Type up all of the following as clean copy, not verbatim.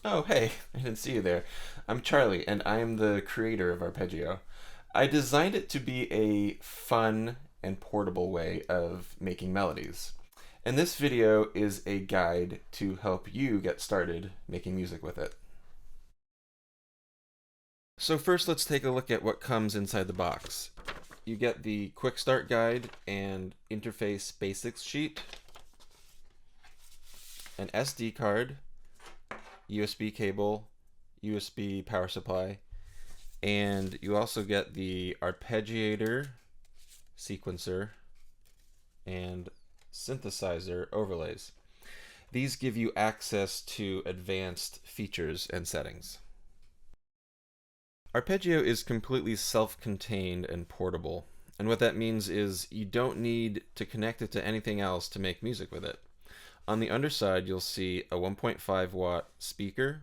Oh, hey, I didn't see you there. I'm Charlie, and I am the creator of Arpeggio. I designed it to be a fun and portable way of making melodies. And this video is a guide to help you get started making music with it. So first let's take a look at what comes inside the box. You get the Quick Start guide and interface basics sheet, an SD card, USB cable, USB power supply, and you also get the Arpeggiator sequencer and synthesizer overlays. These give you access to advanced features and settings. Arpeggio is completely self-contained and portable, and what that means is you don't need to connect it to anything else to make music with it. On the underside, you'll see a 1.5 watt speaker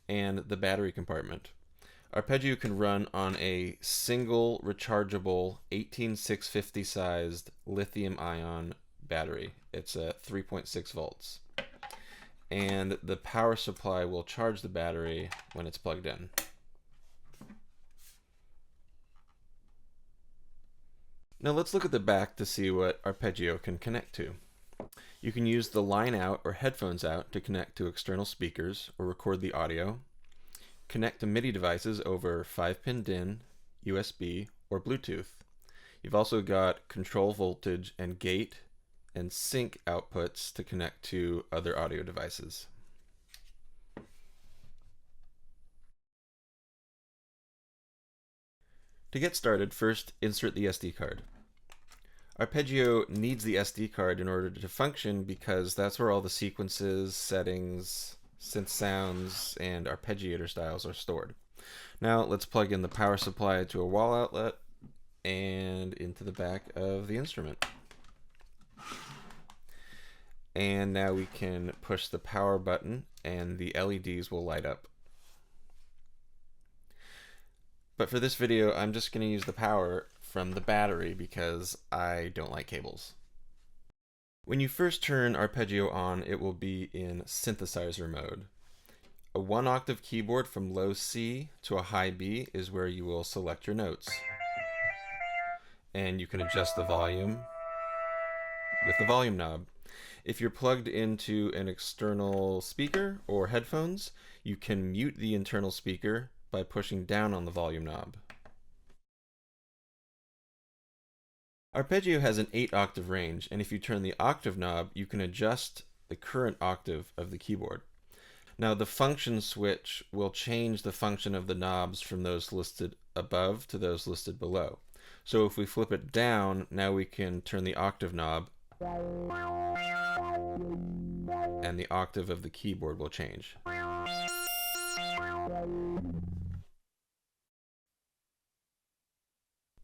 and the battery compartment. Arpeggio can run on a single rechargeable 18650 sized lithium ion battery. It's at 3.6 volts. And the power supply will charge the battery when it's plugged in. Now let's look at the back to see what Arpeggio can connect to. You can use the line out or headphones out to connect to external speakers or record the audio. Connect to MIDI devices over 5-pin DIN, USB, or Bluetooth. You've also got control voltage and gate and sync outputs to connect to other audio devices. To get started, first insert the SD card. Arpeggio needs the SD card in order to function because that's where all the sequences, settings, Synth Sounds, and Arpeggiator styles are stored. Now let's plug in the power supply to a wall outlet and into the back of the instrument. And now we can push the power button and the LEDs will light up. But for this video, I'm just going to use the power from the battery because I don't like cables. When you first turn Arpeggio on, it will be in synthesizer mode. A 1-octave keyboard from low C to a high B is where you will select your notes. And you can adjust the volume with the volume knob. If you're plugged into an external speaker or headphones, you can mute the internal speaker by pushing down on the volume knob. Arpeggio has an 8-octave range, and if you turn the octave knob, you can adjust the current octave of the keyboard. Now the function switch will change the function of the knobs from those listed above to those listed below. So if we flip it down, now we can turn the octave knob, and the octave of the keyboard will change.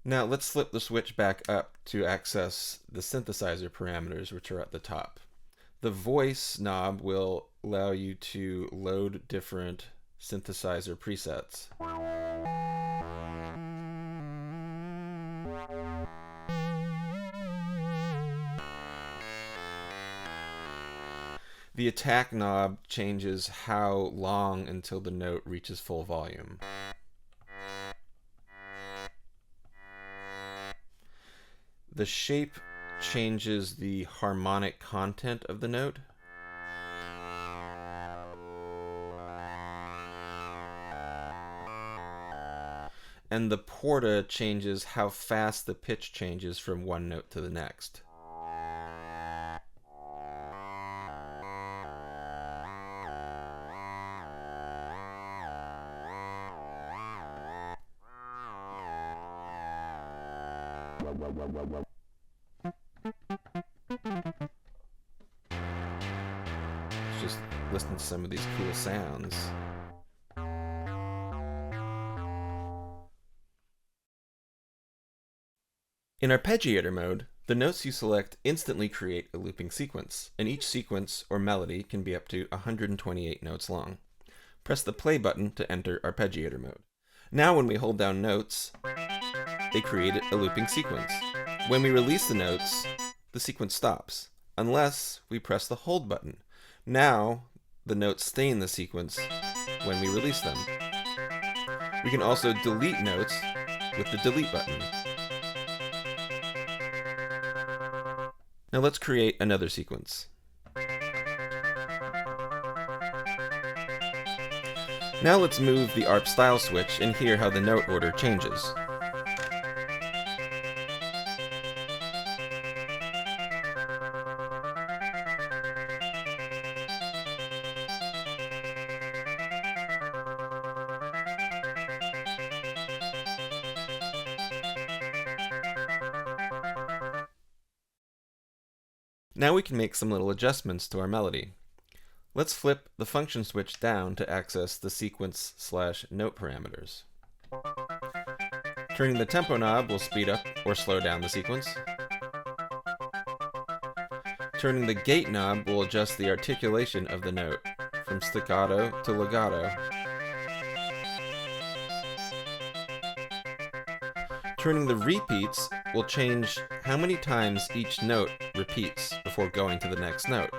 Now let's flip the switch back up to access the synthesizer parameters, which are at the top. The voice knob will allow you to load different synthesizer presets. The attack knob changes how long until the note reaches full volume. The shape changes the harmonic content of the note. And the porta changes how fast the pitch changes from one note to the next. Just listen to some of these cool sounds. In Arpeggiator mode, the notes you select instantly create a looping sequence, and each sequence or melody can be up to 128 notes long. Press the play button to enter Arpeggiator mode. Now when we hold down notes, they create a looping sequence. When we release the notes, the sequence stops, unless we press the hold button. Now the notes stay in the sequence when we release them. We can also delete notes with the delete button. Now let's create another sequence. Now let's move the ARP style switch and hear how the note order changes. Now we can make some little adjustments to our melody. Let's flip the function switch down to access the sequence/note parameters. Turning the tempo knob will speed up or slow down the sequence. Turning the gate knob will adjust the articulation of the note from staccato to legato. Turning the repeats will change how many times each note repeats before going to the next note.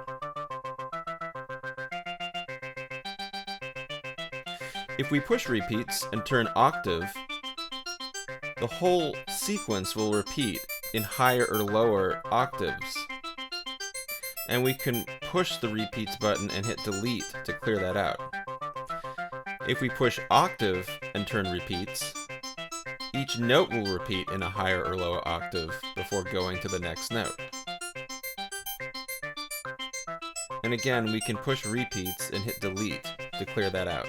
If we push repeats and turn octave, the whole sequence will repeat in higher or lower octaves. And we can push the repeats button and hit delete to clear that out. If we push octave and turn repeats, each note will repeat in a higher or lower octave before going to the next note. And again, we can push repeats and hit delete to clear that out.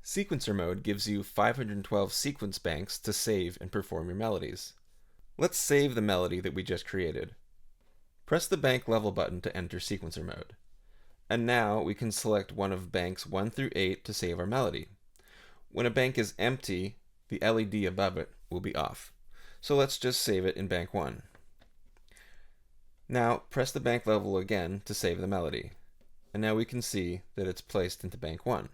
Sequencer mode gives you 512 sequence banks to save and perform your melodies. Let's save the melody that we just created. Press the bank level button to enter sequencer mode. And now we can select one of banks 1 through 8 to save our melody. When a bank is empty, the LED above it will be off. So let's just save it in bank 1. Now press the bank level again to save the melody. And now we can see that it's placed into bank 1.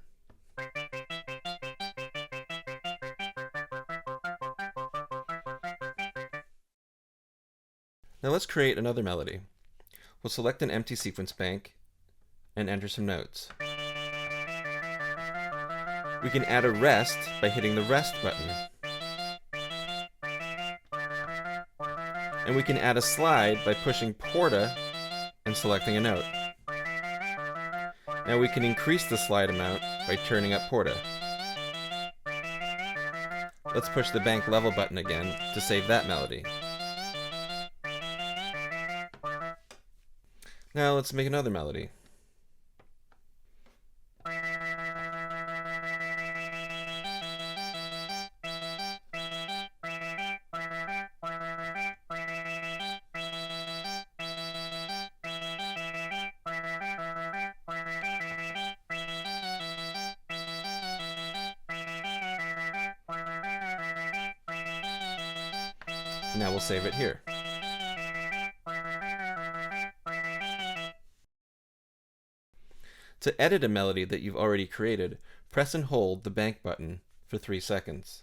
Now let's create another melody. We'll select an empty sequence bank and enter some notes. We can add a rest by hitting the rest button. And we can add a slide by pushing porta and selecting a note. Now we can increase the slide amount by turning up porta. Let's push the bank level button again to save that melody. Now let's make another melody. Now we'll save it here. To edit a melody that you've already created, press and hold the bank button for 3 seconds.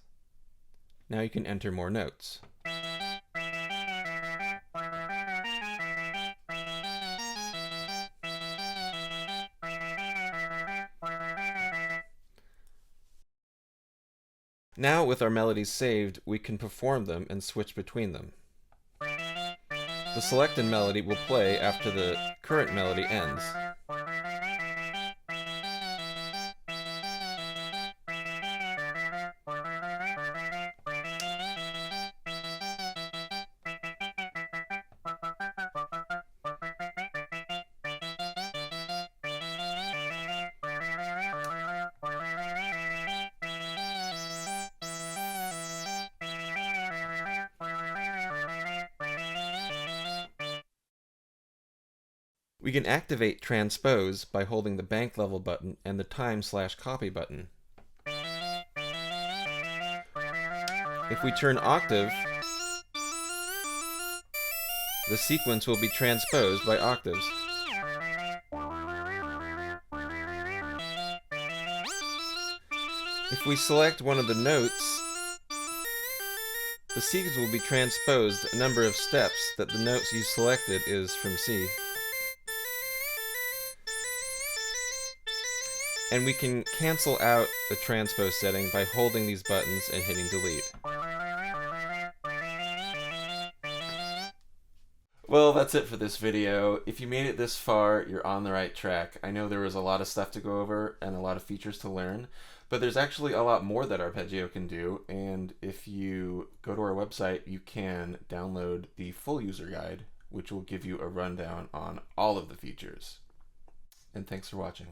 Now you can enter more notes. Now with our melodies saved, we can perform them and switch between them. The selected melody will play after the current melody ends. We can activate Transpose by holding the bank level button and the time/copy button. If we turn octave, the sequence will be transposed by octaves. If we select one of the notes, The C will be transposed a number of steps that the notes you selected is from C. And we can cancel out the transpose setting by holding these buttons and hitting delete. Well, that's it for this video. If you made it this far, you're on the right track. I know there was a lot of stuff to go over and a lot of features to learn, but there's actually a lot more that Arpeggio can do, and if you go to our website, you can download the full user guide, which will give you a rundown on all of the features. And thanks for watching.